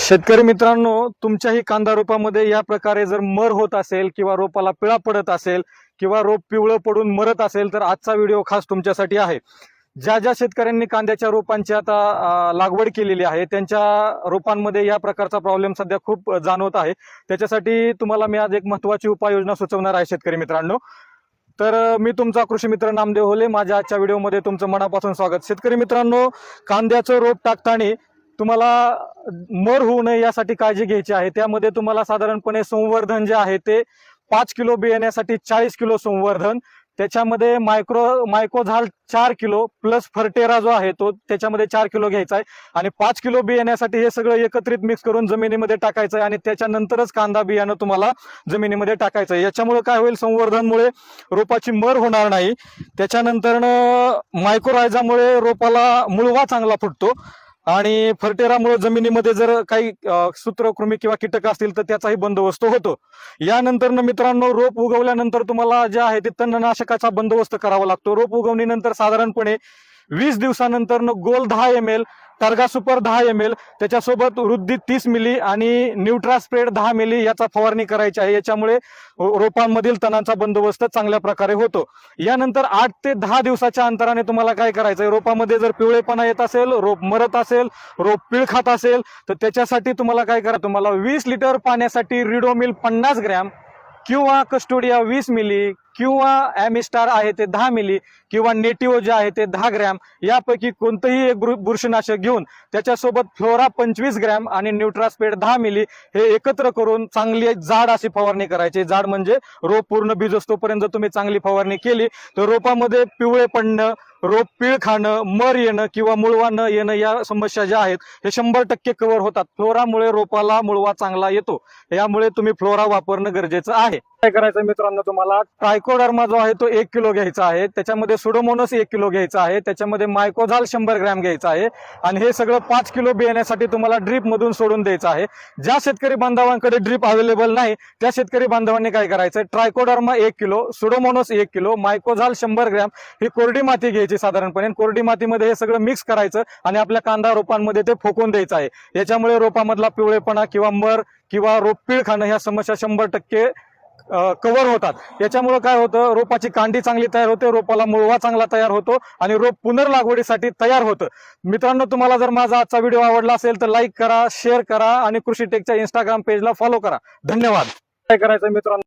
शेतकरी मित्रांनो, तुमच्याही कांदा रोपामध्ये या प्रकारे जर मर होत असेल किंवा रोपाला पिळा पडत असेल किंवा रोप पिवळं पडून मरत असेल तर आजचा व्हिडिओ खास तुमच्यासाठी आहे। ज्या शेतकऱ्यांनी कांद्याच्या रोपांची आता लागवड केलेली आहे त्यांच्या रोपांमध्ये या प्रकारचा प्रॉब्लेम सध्या खूप जाणवत आहे। त्याच्यासाठी तुम्हाला मी आज एक महत्त्वाची उपाययोजना सुचवणार आहे शेतकरी मित्रांनो। तर मी तुमचा कृषी मित्र नामदेव होले, माझ्या आजच्या व्हिडिओमध्ये तुमचं मनापासून स्वागत। शेतकरी मित्रांनो, कांद्याचं रोप टाकताना तुम्हाला मर होऊ नये यासाठी काळजी घ्यायची आहे। त्यामध्ये तुम्हाला साधारणपणे संवर्धन जे आहे ते 5 किलो बियाण्यासाठी 40 किलो संवर्धन, त्याच्यामध्ये मायकोझाल 4 किलो प्लस फर्टेरा जो आहे तो त्याच्यामध्ये 4 किलो घ्यायचा आहे आणि 5 किलो बियाण्यासाठी हे सगळं एकत्रित मिक्स करून जमिनीमध्ये टाकायचं आहे आणि त्याच्यानंतरच कांदा बियाणं तुम्हाला जमिनीमध्ये टाकायचं आहे। याच्यामुळे काय होईल, संवर्धनमुळे रोपाची मर होणार नाही, त्याच्यानंतर मायक्रोरायझामुळे रोपाला मुळवा चांगला फुटतो आणि फर्टेरामुळे जमिनीमध्ये जर काही सूत्रकृमी किंवा कीटक असतील तर त्याचाही बंदोबस्त होतो। यानंतर मित्रांनो, रोप उगवल्यानंतर तुम्हाला जे आहे ते तणनाशकाचा बंदोबस्त करावा लागतो। रोप उगवणीनंतर साधारणपणे 20 दिवसानंतर गोल 10 ml, टर्गा सुपर 10 ml, त्याच्यासोबत वृद्धी 30 मिली आणि न्यूट्रा स्प्रेड 10 मिली याचा फवारणी करायची आहे। याच्यामुळे रोपांमधील तणांचा बंदोबस्त चांगल्या प्रकारे होतो। यानंतर 8 ते 10 दिवसाच्या अंतराने तुम्हाला काय करायचं आहे, रोपामध्ये जर पिवळेपणा येत असेल, रोप मरत असेल, रोप पिळ खात असेल तर त्याच्यासाठी तुम्हाला काय करायचं, तुम्हाला 20 लिटर पाण्यासाठी रिडोमिल 50 ग्रॅम किंवा कस्टोडिया 20 मिली किंवा ॲमिस्टार आहे ते 10 मिली किंवा नेटिव्हो जे आहे ते 10 ग्रॅम यापैकी कोणतंही एक बुरशीनाशक घेऊन त्याच्यासोबत फ्लोरा 25 ग्रॅम आणि न्यूट्रास्पेड 10 मिली हे एकत्र करून चांगली जाड अशी फवारणी करायची। जाड म्हणजे रोप पूर्ण भिजोस्तोपर्यंत तुम्ही चांगली फवारणी केली तर रोपामध्ये पिवळे पडणं, रोप पीळ खाणं, मर येणं किंवा मुळवा न येणं या समस्या ज्या आहेत हे 100% कव्हर होतात। फ्लोरामुळे रोपाला मुळवा चांगला येतो, यामुळे तुम्ही फ्लोरा वापरणं गरजेचं आहे। काय करायचं मित्रांनो, तुम्हाला ट्रायकोडर्मा जो आहे तो 1 किलो घ्यायचा आहे, त्याच्यामध्ये सुडोमोनस 1 किलो घ्यायचा आहे, त्याच्यामध्ये मायकोझाल 100 ग्रॅम घ्यायचा आहे आणि हे सगळं 5 किलो बियाण्यासाठी तुम्हाला ड्रीप मधून सोडून द्यायचं आहे। ज्या शेतकरी बांधवांकडे ड्रीप अवेलेबल नाही त्या शेतकरी बांधवांनी काय करायचं, Trichoderma 1 kilo, Pseudomonas 1 kilo, mycorrhizal 100 gram ही कोरडी माती घ्यायची साधारणपणे, कोरडी मातीमध्ये हे सगळं मिक्स करायचं आणि आपल्या कांदा रोपांमध्ये ते फोकून द्यायचं आहे। याच्यामुळे रोपामधला पिवळेपणा किंवा मर किंवा रोप पीळ खाणं ह्या समस्या 100% कव्हर होतात। याच्यामुळे काय होतं, रोपाची कांडी चांगली तयार होते, रोपाला मुळवा चांगला तयार होतो आणि रोप पुनर्लागवडीसाठी तयार होतं। मित्रांनो, तुम्हाला जर माझा आजचा व्हिडिओ आवडला असेल तर लाईक करा, शेअर करा आणि कृषी टेकच्या इंस्टाग्राम पेजला फॉलो करा। धन्यवाद। काय करायचं मित्रांनो,